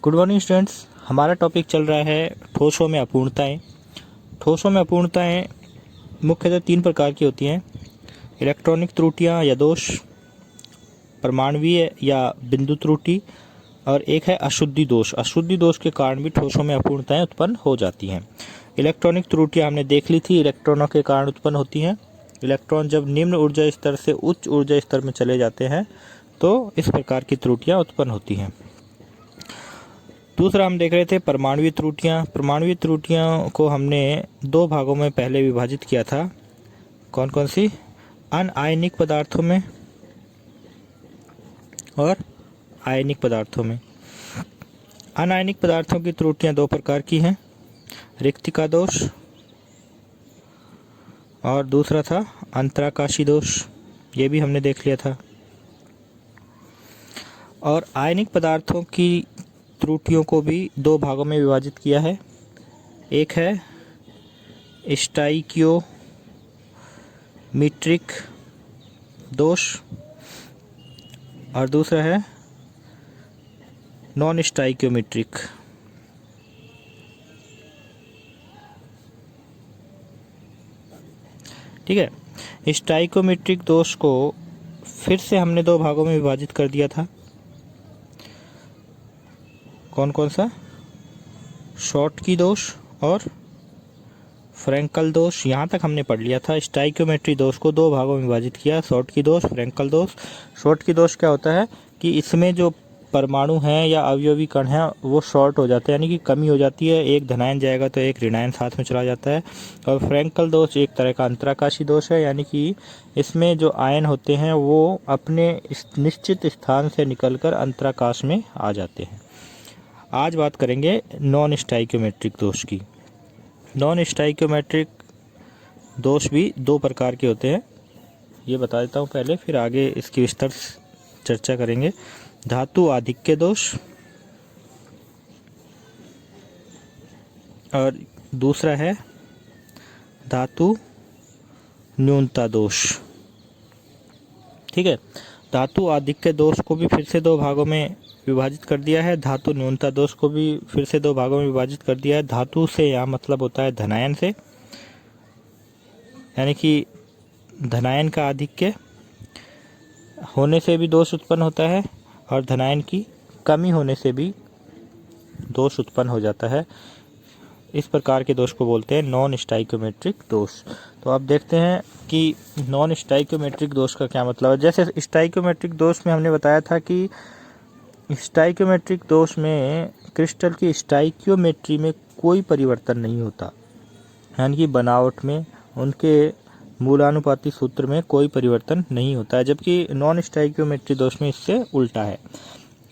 Good morning students. हमारा topic चल रहा है ठोसों में अपूर्णताएं। ठोसों में अपूर्णताएं मुख्यतः तीन प्रकार की होती हैं: इलेक्ट्रॉनिक त्रुटियां या दोष, परमाणुवीय या बिंदु त्रुटि, और एक है अशुद्धि दोष। अशुद्धि दोष के कारण भी ठोसों में अपूर्णताएं उत्पन्न हो जाती हैं। इलेक्ट्रॉनिक त्रुटियां हमने देख ली थी, इलेक्ट्रॉनों के कारण उत्पन्न होती हैं। इलेक्ट्रॉन जब निम्न ऊर्जा स्तर से उच्च ऊर्जा स्तर में चले जाते हैं तो इस प्रकार की त्रुटियां उत्पन्न होती हैं। दूसरा हम देख रहे थे परमाणुवीय त्रुटियां। परमाणुवीय त्रुटियों को हमने दो भागों में पहले विभाजित किया था। कौन कौन सी? अनआयनिक पदार्थों में और आयनिक पदार्थों में। अनायनिक पदार्थों की त्रुटियां दो प्रकार की हैं: रिक्तिका दोष और दूसरा था अंतराकाशी दोष। ये भी हमने देख लिया था। और आयनिक पदार्थों की त्रुटियों को भी दो भागों में विभाजित किया है। एक है स्टाइकियोमीट्रिक दोष और दूसरा है नॉन स्टाइकियोमीट्रिक। ठीक है, स्टाइकियोमीट्रिक दोष को फिर से हमने दो भागों में विभाजित कर दिया था। कौन कौन सा? शॉर्टकी दोष और फ्रैंकल दोष। यहाँ तक हमने पढ़ लिया था। स्टाइकियोमेट्री दोष को दो भागों में विभाजित किया: शॉर्टकी दोष, फ्रैंकल दोष। शॉर्टकी दोष क्या होता है कि इसमें जो परमाणु हैं या अवयवी कण हैं वो शॉर्ट हो जाते हैं, यानी कि कमी हो जाती है। एक धनायन जाएगा तो एक ऋणायन साथ में चला जाता है। और फ्रैंकल दोष एक तरह का अंतराकाशी दोष है, यानी कि इसमें जो आयन होते हैं वो अपने निश्चित स्थान से निकलकर अंतराकाश में आ जाते हैं। आज बात करेंगे नॉन स्टाइकियोमेट्रिक दोष की। नॉन स्टाइकियोमेट्रिक दोष भी दो प्रकार के होते हैं, ये बता देता हूँ पहले, फिर आगे इसकी विस्तार चर्चा करेंगे। धातु आधिक्य दोष और दूसरा है धातु न्यूनता दोष। ठीक है, धातु आधिक्य दोष को भी फिर से दो भागों में विभाजित कर दिया है। धातु न्यूनता दोष को भी फिर से दो भागों में विभाजित कर दिया है। धातु से यहाँ मतलब होता है धनायन से, यानी कि धनायन का आधिक्य होने से भी दोष उत्पन्न होता है और धनायन की कमी होने से भी दोष उत्पन्न हो जाता है। इस प्रकार के दोष को बोलते हैं नॉन स्टाइकियोमेट्रिक दोष। तो अब देखते हैं कि नॉन स्टाइकियोमेट्रिक दोष का क्या मतलब है। जैसे स्टाइकियोमेट्रिक दोष में हमने बताया था कि स्टाइकियोमेट्रिक दोष में क्रिस्टल की स्टाइकियोमेट्री में कोई परिवर्तन नहीं होता, यानी कि बनावट में उनके मूलानुपाती सूत्र में कोई परिवर्तन नहीं होता है। जबकि नॉन स्टाइकियोमेट्री दोष में इससे उल्टा है।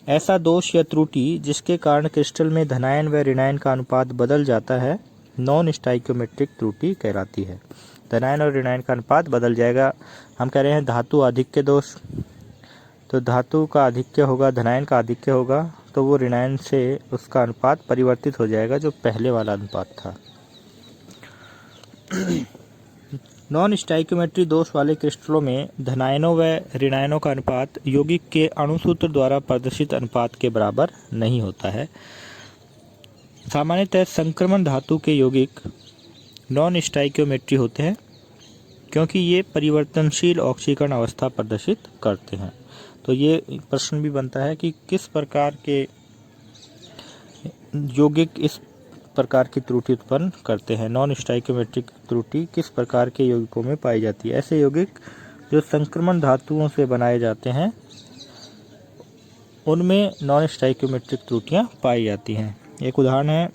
ऐसा दोष या त्रुटि जिसके कारण क्रिस्टल में धनायन व ऋणायन का अनुपात बदल जाता है नॉन स्टाइकियोमेट्रिक त्रुटि कहलाती है। धनायन और ऋणायन का अनुपात बदल जाएगा। हम कह रहे हैं धातु आधिक्य दोष, तो धातु का आधिक्य होगा, धनायन का आधिक्य होगा, तो वो ऋणायन से उसका अनुपात परिवर्तित हो जाएगा जो पहले वाला अनुपात था। नॉन स्टाइकियोमेट्री दोष वाले क्रिस्टलों में धनायनों व ऋणायनों का अनुपात यौगिक के अणुसूत्र द्वारा प्रदर्शित अनुपात के बराबर नहीं होता है। सामान्यतः संक्रमण धातु के यौगिक नॉन स्टाइकियोमेट्री होते हैं क्योंकि ये परिवर्तनशील ऑक्सीकरण अवस्था प्रदर्शित करते हैं। तो ये प्रश्न भी बनता है कि किस प्रकार के यौगिक इस प्रकार की त्रुटि उत्पन्न करते हैं। नॉन स्टाइकियोमेट्रिक त्रुटि किस प्रकार के यौगिकों में पाई जाती है? ऐसे यौगिक जो संक्रमण धातुओं से बनाए जाते हैं उनमें नॉन स्टाइकियोमेट्रिक त्रुटियां पाई जाती हैं। एक उदाहरण है,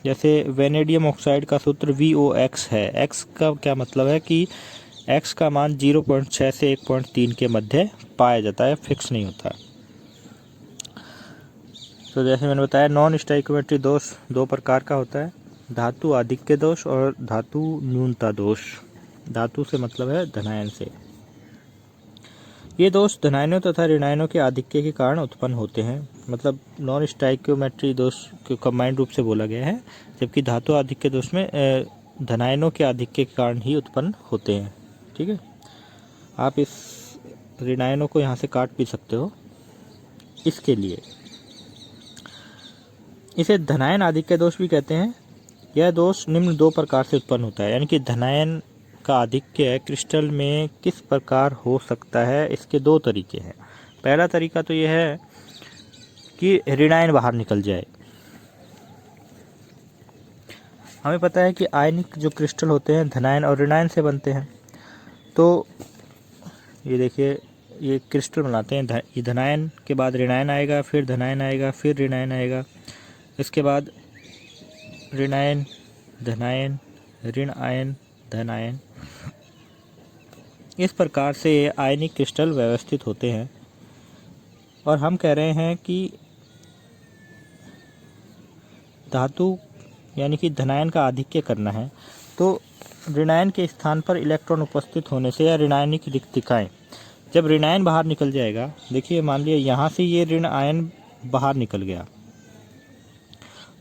जैसे वेनेडियम ऑक्साइड का सूत्र VOX है। X का क्या मतलब है कि X का मान 0.6 से 1.3 के मध्य पाया जाता है, फिक्स नहीं होता। तो जैसे मैंने बताया नॉन स्टाइकियोमेट्री दोष दो प्रकार का होता है: धातु आधिक्य दोष और धातु न्यूनता दोष। धातु से मतलब है धनायन से। ये दोष धनायनों तथा ऋणायनों के आधिक्य के कारण उत्पन्न होते हैं। मतलब नॉन स्टाइकियोमेट्री दोष को कंबाइंड रूप से बोला गया है, जबकि धातु आधिक्य दोष में धनायनों के आधिक्य के कारण ही उत्पन्न होते हैं। ठीक है, आप इस ऋणायनों को यहाँ से काट भी सकते हो इसके लिए। इसे धनायन आधिक्य दोष भी कहते हैं। यह दोष निम्न दो प्रकार से उत्पन्न होता है, यानी कि धनायन का आधिक्य क्रिस्टल में किस प्रकार हो सकता है, इसके दो तरीके हैं। पहला तरीका तो यह है कि ऋणायन बाहर निकल जाए। हमें पता है कि आयनिक जो क्रिस्टल होते हैं धनायन और ऋणायन से बनते हैं। तो ये देखिए, ये क्रिस्टल बनाते हैं, ये धनायन के बाद ऋणायन आएगा, फिर धनायन आएगा, फिर ऋणायन आएगा, इसके बाद ऋणायन, धनायन, ऋण आयन, धनायन। इस प्रकार से ये आयनिक क्रिस्टल व्यवस्थित होते हैं। और हम कह रहे हैं कि धातु यानी कि धनायन का आधिक्य करना है, तो ऋणायन के स्थान पर इलेक्ट्रॉन उपस्थित होने से या ऋणायनिक रिक्तिकाएं, जब ऋणायन बाहर निकल जाएगा, देखिए मान लिया यहाँ से ये ऋण आयन बाहर निकल गया,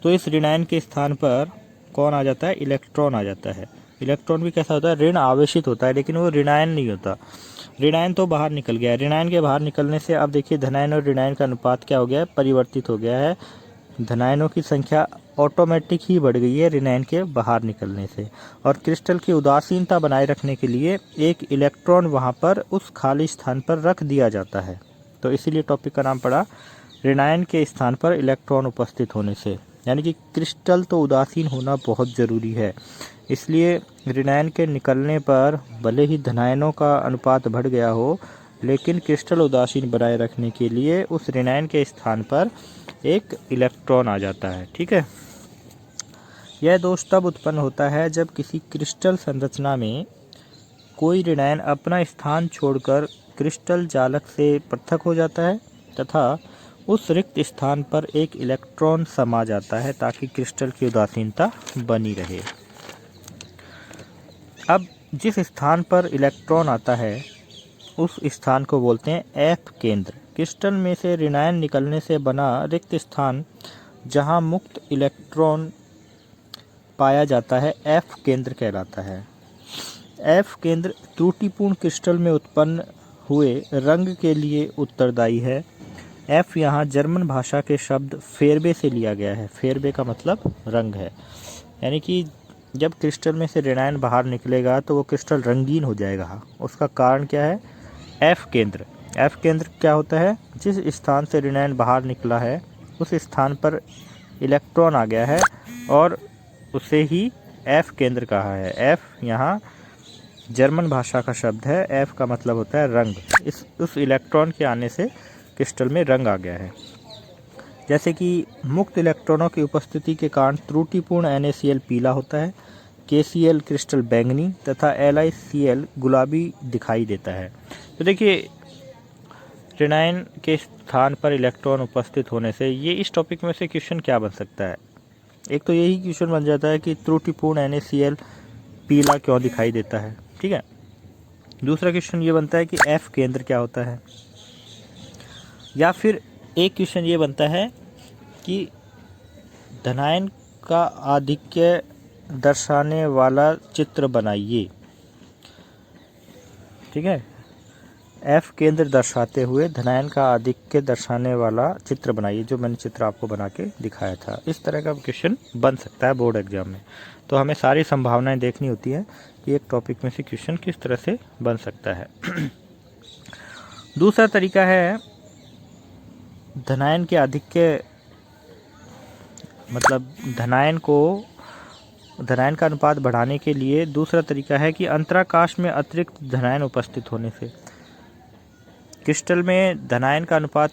तो इस ऋणायन के स्थान पर कौन आ जाता है, इलेक्ट्रॉन आ जाता है। इलेक्ट्रॉन भी कैसा होता है, ऋण आवेशित होता है, लेकिन वो ऋणायन नहीं होता। ऋणायन तो बाहर निकल गया है। ऋणायन के बाहर निकलने से अब देखिए धनायन और ऋणायन का अनुपात क्या हो गया है, परिवर्तित हो गया है। धनायनों की संख्या ऑटोमेटिक ही बढ़ गई है ऋणायन के बाहर निकलने से। और क्रिस्टल की उदासीनता बनाए रखने के लिए एक इलेक्ट्रॉन वहाँ पर उस खाली स्थान पर रख दिया जाता है। तो इसीलिए टॉपिक का नाम पड़ा ऋणायन के स्थान पर इलेक्ट्रॉन उपस्थित होने से। यानी कि क्रिस्टल तो उदासीन होना बहुत ज़रूरी है। इसलिए ऋणायन के निकलने पर भले ही धनायनों का अनुपात बढ़ गया हो, लेकिन क्रिस्टल उदासीन बनाए रखने के लिए उस ऋणायन के स्थान पर एक इलेक्ट्रॉन आ जाता है। ठीक है। यह दोष तब उत्पन्न होता है जब किसी क्रिस्टल संरचना में कोई ऋणायन अपना स्थान छोड़कर क्रिस्टल जालक से पृथक हो जाता है तथा उस रिक्त स्थान पर एक इलेक्ट्रॉन समा जाता है, ताकि क्रिस्टल की उदासीनता बनी रहे। अब जिस स्थान पर इलेक्ट्रॉन आता है उस स्थान को बोलते हैं एफ केंद्र। क्रिस्टल में से ऋणायन निकलने से बना रिक्त स्थान जहां मुक्त इलेक्ट्रॉन पाया जाता है एफ केंद्र कहलाता है। एफ केंद्र त्रुटिपूर्ण क्रिस्टल में उत्पन्न हुए रंग के लिए उत्तरदायी है। एफ यहाँ जर्मन भाषा के शब्द फेरबे से लिया गया है। फेरबे का मतलब रंग है, यानी कि जब क्रिस्टल में से ऋणायन बाहर निकलेगा तो वो क्रिस्टल रंगीन हो जाएगा। उसका कारण क्या है, एफ केंद्र। एफ केंद्र क्या होता है, जिस स्थान से ऋणायन बाहर निकला है उस स्थान पर इलेक्ट्रॉन आ गया है और उसे ही एफ केंद्र कहा है। एफ यहाँ जर्मन भाषा का शब्द है। एफ का मतलब होता है रंग। उस इलेक्ट्रॉन के आने से क्रिस्टल में रंग आ गया है। जैसे कि मुक्त इलेक्ट्रॉनों की उपस्थिति के कारण त्रुटिपूर्ण NaCl पीला होता है, KCl क्रिस्टल बैंगनी तथा LiCl गुलाबी दिखाई देता है। तो देखिए ऋणायन के स्थान पर इलेक्ट्रॉन उपस्थित होने से ये इस टॉपिक में से क्वेश्चन क्या बन सकता है। एक तो यही क्वेश्चन बन जाता है कि त्रुटिपूर्ण NaCl पीला क्यों दिखाई देता है। ठीक है। दूसरा क्वेश्चन ये बनता है कि एफ केंद्र क्या होता है, या फिर एक क्वेश्चन ये बनता है कि धनायन का आधिक्य दर्शाने वाला चित्र बनाइए। ठीक है। एफ केंद्र दर्शाते हुए धनायन का आधिक्य दर्शाने वाला चित्र बनाइए, जो मैंने चित्र आपको बना के दिखाया था। इस तरह का क्वेश्चन बन सकता है बोर्ड एग्जाम में। तो हमें सारी संभावनाएं देखनी होती है कि एक टॉपिक में से क्वेश्चन किस तरह से बन सकता है। दूसरा तरीका है धनायन के आधिक्य, मतलब धनायन का अनुपात बढ़ाने के लिए दूसरा तरीका है कि अंतराकाश में अतिरिक्त धनायन उपस्थित होने से। क्रिस्टल में धनायन का अनुपात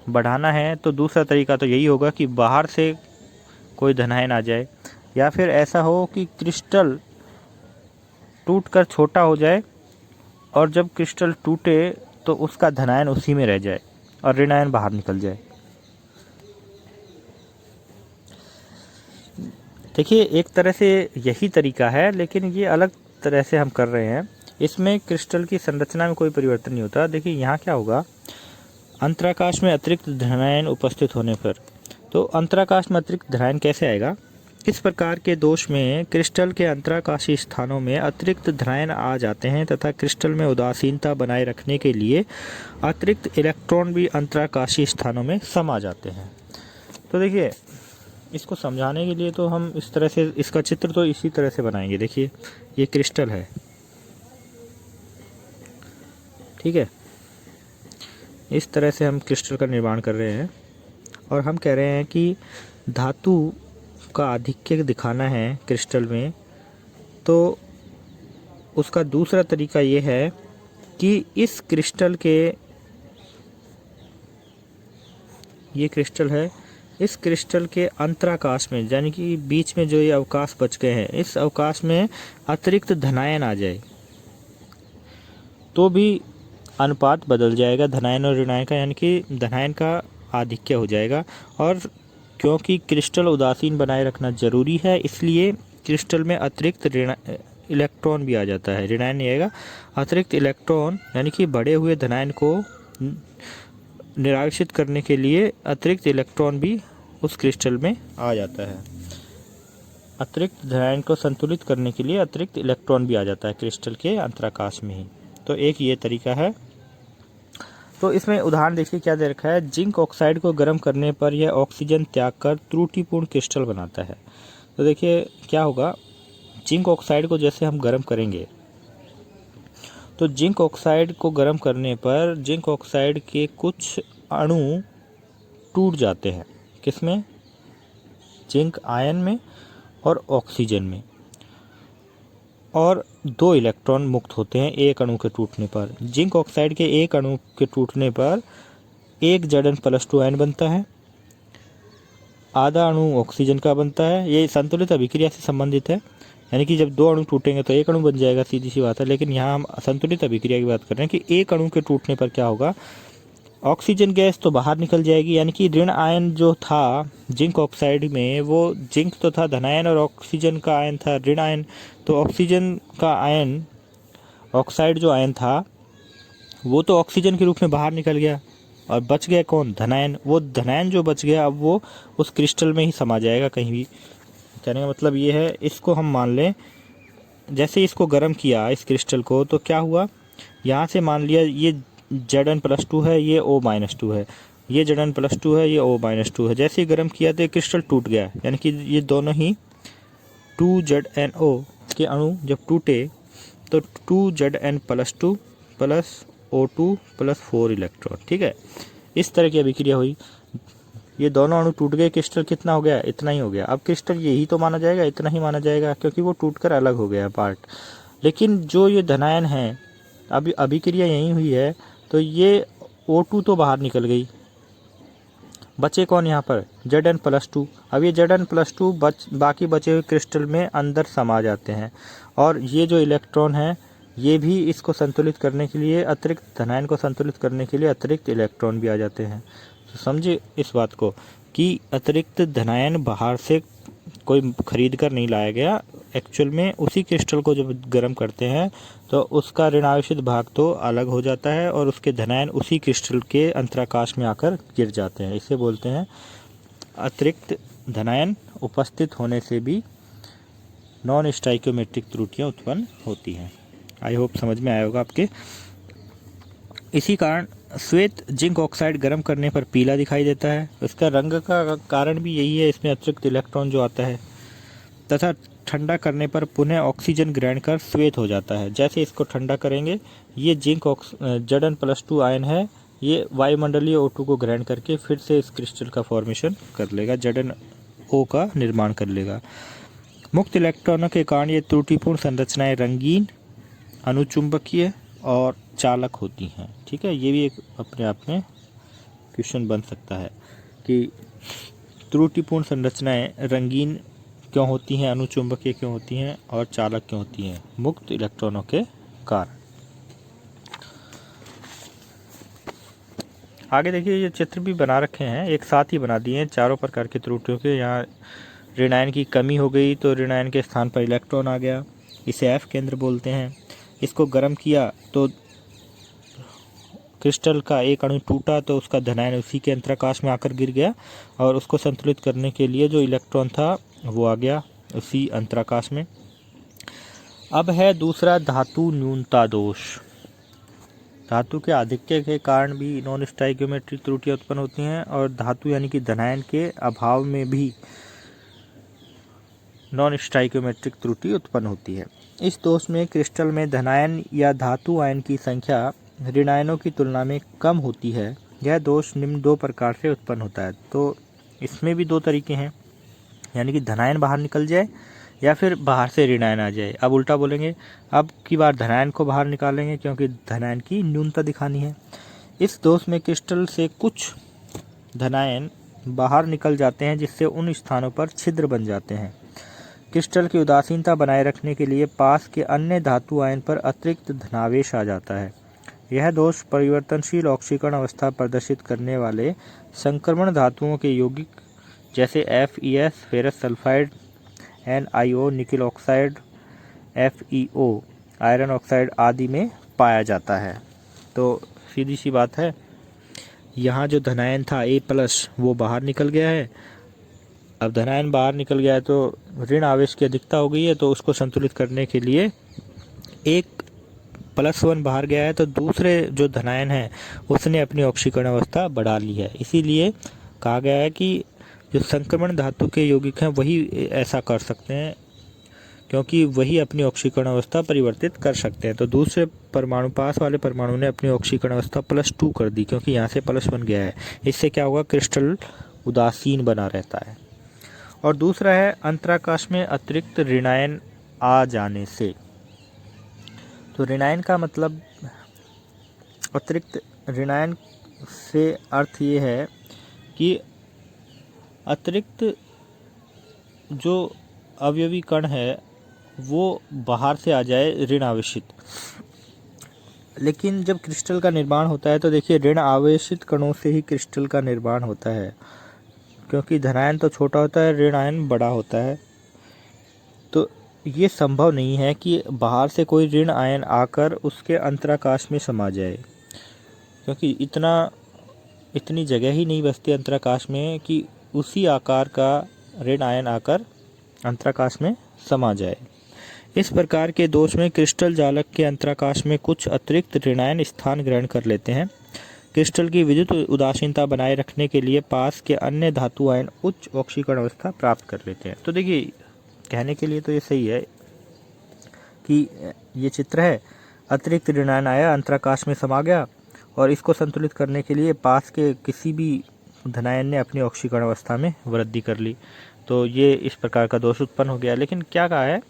बढ़ाना है तो दूसरा तरीका तो यही होगा कि बाहर से कोई धनायन आ जाए, या फिर ऐसा हो कि क्रिस्टल टूटकर छोटा हो जाए और जब क्रिस्टल टूटे तो उसका धनायन उसी में रह जाए और ऋणायन बाहर निकल जाए। देखिए एक तरह से यही तरीका है, लेकिन ये अलग तरह से हम कर रहे हैं। इसमें क्रिस्टल की संरचना में कोई परिवर्तन नहीं होता। देखिए यहाँ क्या होगा, अंतराकाश में अतिरिक्त धनायन उपस्थित होने पर, तो अंतराकाश में अतिरिक्त धनायन कैसे आएगा। इस प्रकार के दोष में क्रिस्टल के अंतराकाशीय स्थानों में अतिरिक्त धनायन आ जाते हैं तथा क्रिस्टल में उदासीनता बनाए रखने के लिए अतिरिक्त इलेक्ट्रॉन भी अंतराकाशीय स्थानों में समा जाते हैं। तो देखिए इसको समझाने के लिए तो हम इस तरह से इसका चित्र तो इसी तरह से बनाएंगे। देखिए ये क्रिस्टल है, ठीक है, इस तरह से हम क्रिस्टल का निर्माण कर रहे हैं और हम कह रहे हैं कि धातु का आधिक्य दिखाना है क्रिस्टल में। तो उसका दूसरा तरीका ये है कि इस क्रिस्टल के, ये क्रिस्टल है, इस क्रिस्टल के अंतराकाश में यानी कि बीच में जो ये अवकाश बच गए हैं, इस अवकाश में अतिरिक्त धनायन आ जाए तो भी अनुपात बदल जाएगा धनायन और ऋणायन का, यानी कि धनायन का आधिक्य हो जाएगा। और क्योंकि क्रिस्टल उदासीन बनाए रखना जरूरी है, इसलिए क्रिस्टल में अतिरिक्त इलेक्ट्रॉन भी आ जाता है, ऋणायन नहीं आएगा, अतिरिक्त इलेक्ट्रॉन यानी कि बढ़े हुए धनायन को निराशित करने के लिए अतिरिक्त इलेक्ट्रॉन भी उस क्रिस्टल में आ जाता है। अतिरिक्त धनायन को संतुलित करने के लिए अतिरिक्त इलेक्ट्रॉन भी आ जाता है क्रिस्टल के अंतराकाश में ही। तो एक ये तरीका है। तो इसमें उदाहरण देखिए क्या दे रखा है, जिंक ऑक्साइड को गर्म करने पर यह ऑक्सीजन त्याग कर त्रुटिपूर्ण क्रिस्टल बनाता है। तो देखिए क्या होगा, जिंक ऑक्साइड को जैसे हम गर्म करेंगे तो जिंक ऑक्साइड को गर्म करने पर जिंक ऑक्साइड के कुछ अणु टूट जाते हैं, किसमें, जिंक आयन में और ऑक्सीजन में, और 2 इलेक्ट्रॉन मुक्त होते हैं एक अणु के टूटने पर। जिंक ऑक्साइड के एक अणु के टूटने पर एक Zn+2 आयन बनता है, आधा अणु ऑक्सीजन का बनता है। ये संतुलित अभिक्रिया से संबंधित है, यानी कि जब 2 अणु टूटेंगे तो एक अणु बन जाएगा, सीधी सी बात है। लेकिन यहाँ हम संतुलित अभिक्रिया की बात कर रहे हैं कि एक अणु के टूटने पर क्या होगा, ऑक्सीजन गैस तो बाहर निकल जाएगी, यानी कि ऋण आयन जो था जिंक ऑक्साइड में, वो जिंक तो था धनायन और ऑक्सीजन का आयन था ऋण आयन। तो ऑक्सीजन का आयन, ऑक्साइड जो आयन था वो तो ऑक्सीजन के रूप में बाहर निकल गया और बच गया कौन, धनायन। वो धनायन जो बच गया अब वो उस क्रिस्टल में ही समा जाएगा कहीं भी। कहने का मतलब ये है, इसको हम मान लें जैसे इसको गर्म किया इस क्रिस्टल को, तो क्या हुआ, यहाँ से मान लिया ये Zn+2 है, ये O-2 है, ये Zn+2 है, ये O-2 है। जैसे ही गर्म किया तो ये क्रिस्टल टूट गया, यानी कि ये दोनों ही 2ZnO के अणु जब टूटे तो 2Zn+2 plus O2 plus 4 electron, ठीक है, इस तरह की अभिक्रिया हुई। ये दोनों अणु टूट गए, क्रिस्टल कितना हो गया, इतना ही हो गया। अब क्रिस्टल यही तो माना जाएगा, इतना ही माना जाएगा, क्योंकि वो टूटकर अलग हो गया पार्ट। लेकिन जो ये धनायन है, अभी अभिक्रिया यही हुई है, तो ये O2 तो बाहर निकल गई, बचे कौन यहाँ पर, Zn+2। अब ये Zn+2 बाकी बचे हुए क्रिस्टल में अंदर समा जाते हैं, और ये जो इलेक्ट्रॉन है ये भी इसको संतुलित करने के लिए, अतिरिक्त धनायन को संतुलित करने के लिए अतिरिक्त इलेक्ट्रॉन भी आ जाते हैं। तो समझे इस बात को कि अतिरिक्त धनायन बाहर से कोई खरीद कर नहीं लाया गया, एक्चुअल में उसी क्रिस्टल को जब गर्म करते हैं तो उसका ऋणावेशित भाग तो अलग हो जाता है और उसके धनायन उसी क्रिस्टल के अंतराकाश में आकर गिर जाते हैं। इसे बोलते हैं अतिरिक्त धनायन उपस्थित होने से भी नॉन स्टाइकियोमेट्रिक त्रुटियाँ उत्पन्न होती हैं। आई होप समझ में आया होगा आपके। इसी कारण श्वेत जिंक ऑक्साइड गर्म करने पर पीला दिखाई देता है। इसका रंग का कारण भी यही है, इसमें अतिरिक्त इलेक्ट्रॉन जो आता है, तथा ठंडा करने पर पुनः ऑक्सीजन ग्रहण कर श्वेत हो जाता है। जैसे इसको ठंडा करेंगे, ये जिंक Zn+2 आयन है, ये वायुमंडलीय O2 को ग्रहण करके फिर से इस क्रिस्टल का फॉर्मेशन कर लेगा, ZnO का निर्माण कर लेगा। मुक्त इलेक्ट्रॉनों के कारण ये त्रुटिपूर्ण संरचनाएं रंगीन, अनुचुंबकीय और चालक होती हैं। ठीक है, ये भी एक अपने आप में क्वेश्चन बन सकता है कि त्रुटिपूर्ण संरचनाएं रंगीन क्यों होती हैं, अनुचुंबकीय क्यों होती हैं और चालक क्यों होती हैं, मुक्त इलेक्ट्रॉनों के कारण। आगे देखिए, ये चित्र भी बना रखे हैं, एक साथ ही बना दिए हैं चारों प्रकार की त्रुटियों के। यहाँ ऋणायन की कमी हो गई तो ऋणायन के स्थान पर इलेक्ट्रॉन आ गया, इसे F केंद्र बोलते हैं। इसको गर्म किया तो क्रिस्टल का एक अणु टूटा तो उसका धनायन उसी के अंतराकाश में आकर गिर गया, और उसको संतुलित करने के लिए जो इलेक्ट्रॉन था वो आ गया उसी अंतराकाश में। अब है दूसरा धातु न्यूनता दोष। धातु के आधिक्य के कारण भी नॉन स्टाइकियोमेट्रिक त्रुटियां उत्पन्न होती हैं और धातु यानी कि धनायन के अभाव में भी नॉन स्टाइकियोमेट्रिक त्रुटि उत्पन्न होती है। इस दोष में क्रिस्टल में धनायन या धातु आयन की संख्या ऋणायनों की तुलना में कम होती है। यह दोष निम्न दो प्रकार से उत्पन्न होता है। तो इसमें भी दो तरीके हैं, यानी कि धनायन बाहर निकल जाए या फिर बाहर से ऋणायन आ जाए। अब उल्टा बोलेंगे, अब की बार धनायन को बाहर निकालेंगे क्योंकि धनायन की न्यूनता दिखानी है। इस दोष में क्रिस्टल से कुछ धनायन बाहर निकल जाते हैं जिससे उन स्थानों पर छिद्र बन जाते हैं। क्रिस्टल की उदासीनता बनाए रखने के लिए पास के अन्य धातु आयन पर अतिरिक्त धनावेश आ जाता है। यह दोष परिवर्तनशील ऑक्सीकरण अवस्था प्रदर्शित करने वाले संक्रमण धातुओं के यौगिक जैसे FeS, ferrous sulphide, NiO, nickel oxide, FeO, iron oxide आदि में पाया जाता है। तो सीधी सी बात है, यहाँ जो धनायन था A+ वो बाहर निकल गया है। अब धनायन बाहर निकल गया है तो ऋण आवेश की अधिकता हो गई है, तो उसको संतुलित करने के लिए एक +1 बाहर गया है, तो दूसरे जो धनायन है उसने अपनी ऑक्सीकरण अवस्था बढ़ा ली है। इसीलिए कहा गया है कि जो संक्रमण धातु के यौगिक हैं वही ऐसा कर सकते हैं, क्योंकि वही अपनी ऑक्सीकरण अवस्था परिवर्तित कर सकते हैं। तो दूसरे परमाणु, पास वाले परमाणु ने अपनी ऑक्सीकरण अवस्था +2 कर दी क्योंकि यहाँ से +1 गया है। इससे क्या होगा, क्रिस्टल उदासीन बना रहता है। और दूसरा है अंतराकाश में अतिरिक्त ऋणायन आ जाने से। तो ऋणायन का मतलब, अतिरिक्त ऋणायन से अर्थ ये है कि अतिरिक्त जो अवयवी कण है वो बाहर से आ जाए ऋण आवेशित। लेकिन जब क्रिस्टल का निर्माण होता है तो देखिए, ऋण आवेशित कणों से ही क्रिस्टल का निर्माण होता है, क्योंकि धनायन तो छोटा होता है, ऋण आयन बड़ा होता है। तो ये संभव नहीं है कि बाहर से कोई ऋण आयन आकर उसके अंतराकाश में समा जाए, क्योंकि इतनी जगह ही नहीं बचती अंतराकाश में कि उसी आकार का ऋण आयन आकर अंतराकाश में समा जाए। इस प्रकार के दोष में क्रिस्टल जालक के अंतराकाश में कुछ अतिरिक्त ऋणायन स्थान ग्रहण कर लेते हैं। क्रिस्टल की विद्युत उदासीनता बनाए रखने के लिए पास के अन्य धातु आयन उच्च ऑक्सीकरण अवस्था प्राप्त कर लेते हैं। तो देखिए, कहने के लिए तो ये सही है कि ये चित्र है, अतिरिक्त ऋणायन आया, अंतराकाश में समा गया और इसको संतुलित करने के लिए पास के किसी भी धनायन ने अपनी ऑक्सीकरण अवस्था में वृद्धि कर ली। तो ये इस प्रकार का दोष उत्पन्न हो गया। लेकिन क्या कहा है,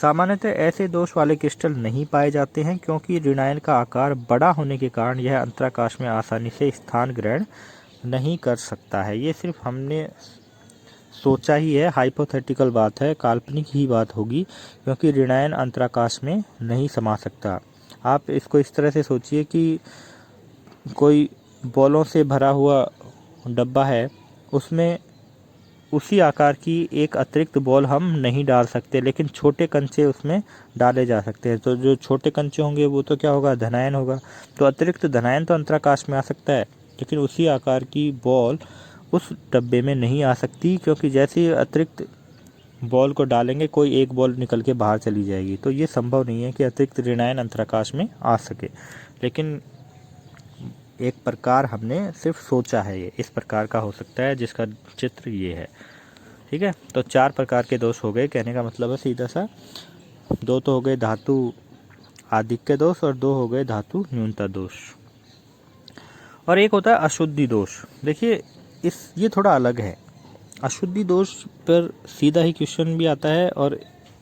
सामान्यतः ऐसे दोष वाले क्रिस्टल नहीं पाए जाते हैं, क्योंकि ऋणायन का आकार बड़ा होने के कारण यह अंतराकाश में आसानी से स्थान ग्रहण नहीं कर सकता है। ये सिर्फ हमने सोचा ही है, हाइपोथेटिकल बात है, काल्पनिक ही बात होगी, क्योंकि ऋणायन अंतराकाश में नहीं समा सकता। आप इसको इस तरह से सोचिए कि कोई बॉलों से भरा हुआ डब्बा है, उसमें उसी आकार की एक अतिरिक्त बॉल हम नहीं डाल सकते, लेकिन छोटे कंचे उसमें डाले जा सकते हैं। तो जो छोटे कंचे होंगे वो तो क्या होगा, धनायन होगा। तो अतिरिक्त धनायन तो अंतराकाश में आ सकता है, लेकिन उसी आकार की बॉल उस डब्बे में नहीं आ सकती, क्योंकि जैसे ही अतिरिक्त बॉल को डालेंगे कोई एक बॉल निकल के बाहर चली जाएगी। तो ये संभव नहीं है कि अतिरिक्त ऋणायन अंतराकाश में आ सके। लेकिन एक प्रकार हमने सिर्फ सोचा है, ये इस प्रकार का हो सकता है, जिसका चित्र ये है। ठीक है, तो 4 प्रकार के दोष हो गए, कहने का मतलब है सीधा सा। 2 तो हो गए धातु आधिक्य दोष और 2 हो गए धातु न्यूनता दोष। और एक होता है अशुद्धि दोष। देखिए, ये थोड़ा अलग है। अशुद्धि दोष पर सीधा ही क्वेश्चन भी आता है, और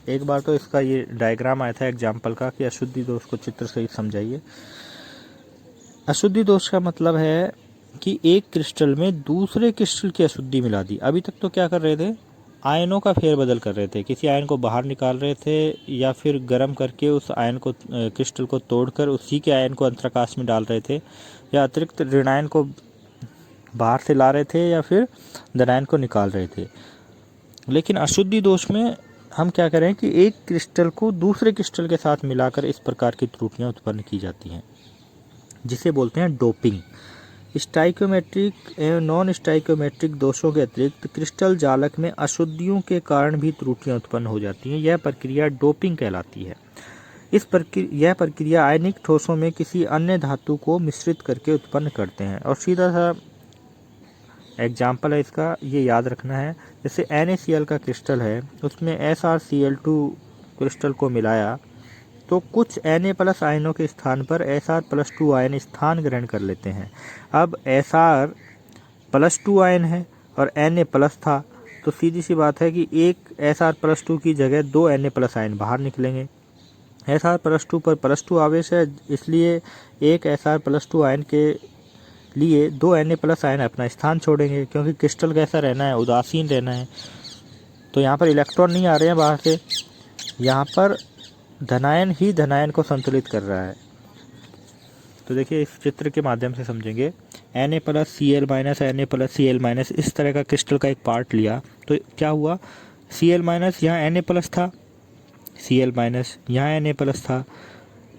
एक बार तो इसका ये डायग्राम आया था एग्जाम्पल का कि अशुद्धि दोष को चित्र सहित समझाइए। अशुद्धि दोष का मतलब है कि एक क्रिस्टल में दूसरे क्रिस्टल की अशुद्धि मिला दी। अभी तक तो क्या कर रहे थे, आयनों का फेरबदल कर रहे थे, किसी आयन को बाहर निकाल रहे थे या फिर गर्म करके उस आयन को, क्रिस्टल को तोड़कर उसी के आयन को अंतराकाश में डाल रहे थे, या अतिरिक्त ऋणायन को बाहर से ला रहे थे या फिर धनायन को निकाल रहे थे। लेकिन अशुद्धि दोष में हम क्या करें कि एक क्रिस्टल को दूसरे क्रिस्टल के साथ मिलाकर इस प्रकार की त्रुटियां उत्पन्न की जाती हैं, जिसे बोलते हैं डोपिंग। स्टाइकियोमेट्रिक एवं नॉन स्टाइकियोमेट्रिक दोषों के अतिरिक्त क्रिस्टल जालक में अशुद्धियों के कारण भी त्रुटियां उत्पन्न हो जाती हैं। यह प्रक्रिया डोपिंग कहलाती है। यह प्रक्रिया आयनिक ठोसों में किसी अन्य धातु को मिश्रित करके उत्पन्न करते हैं। और सीधा सा एग्जाम्पल है इसका, ये याद रखना है। जैसे NaCl का क्रिस्टल है, उसमें SrCl2 क्रिस्टल को मिलाया तो कुछ Na+ आयनों के स्थान पर Sr+2 आयन स्थान ग्रहण कर लेते हैं। अब Sr+2 आयन है और Na+ था, तो सीधी सी बात है कि एक Sr+2 की जगह 2 Na+ आयन बाहर निकलेंगे। Sr+2 पर +2 आवेश है, इसलिए एक Sr+2 आयन के लिए 2 Na+ आयन अपना स्थान छोड़ेंगे, क्योंकि क्रिस्टल कैसा रहना है, उदासीन रहना है। तो यहाँ पर इलेक्ट्रॉन नहीं आ रहे हैं बाहर से, यहाँ पर धनायन ही धनायन को संतुलित कर रहा है। तो देखिए इस चित्र के माध्यम से समझेंगे। Na+Cl- Na+Cl- इस तरह का क्रिस्टल का एक पार्ट लिया तो क्या हुआ, Cl- यहाँ Na+ था, Cl- यहाँ Na+ था।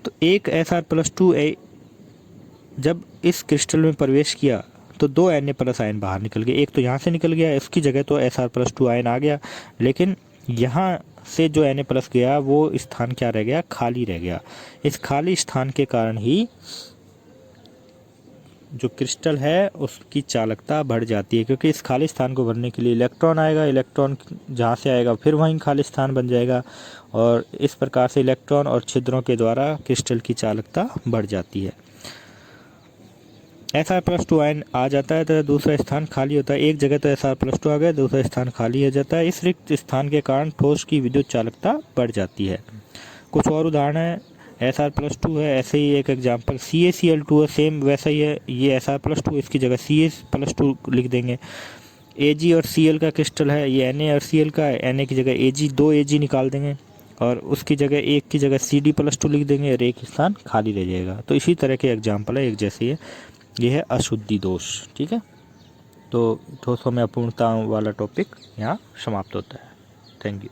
तो एक Sr+2 जब इस क्रिस्टल में प्रवेश किया तो 2 Na+ आयन बाहर निकल गए। एक तो यहाँ से निकल गया, इसकी जगह तो Sr+2 आयन आ गया, लेकिन यहाँ से जो Na+ गया वो स्थान क्या रह गया, खाली रह गया। इस खाली स्थान के कारण ही जो क्रिस्टल है उसकी चालकता बढ़ जाती है, क्योंकि इस खाली स्थान को भरने के लिए इलेक्ट्रॉन आएगा, इलेक्ट्रॉन जहाँ से आएगा फिर वहीं खाली स्थान बन जाएगा, और इस प्रकार से इलेक्ट्रॉन और छिद्रों के द्वारा क्रिस्टल की चालकता बढ़ जाती है। Sr+2 आयन आ जाता है तो दूसरा स्थान खाली होता है। एक जगह तो Sr+2 आ गया, दूसरा स्थान खाली हो जाता है। इस रिक्त स्थान के कारण ठोस की विद्युत चालकता बढ़ जाती है। कुछ और उदाहरण है, Sr+2 है, ऐसे ही एक एग्जांपल CaCl2 है, सेम वैसा ही है। ये Sr+2, इसकी जगह Ca+2 लिख देंगे। Ag और Cl का क्रिस्टल है, ये Na और Cl का है, Na की जगह Ag, 2 Ag निकाल देंगे और उसकी जगह एक की जगह Cd+2 लिख देंगे और एक स्थान खाली रह जाएगा। तो इसी तरह के एग्जाम्पल है, एक जैसे ये है अशुद्धि दोष। ठीक है, तो ठोसों में अपूर्णता वाला टॉपिक यहाँ समाप्त होता है। Thank you.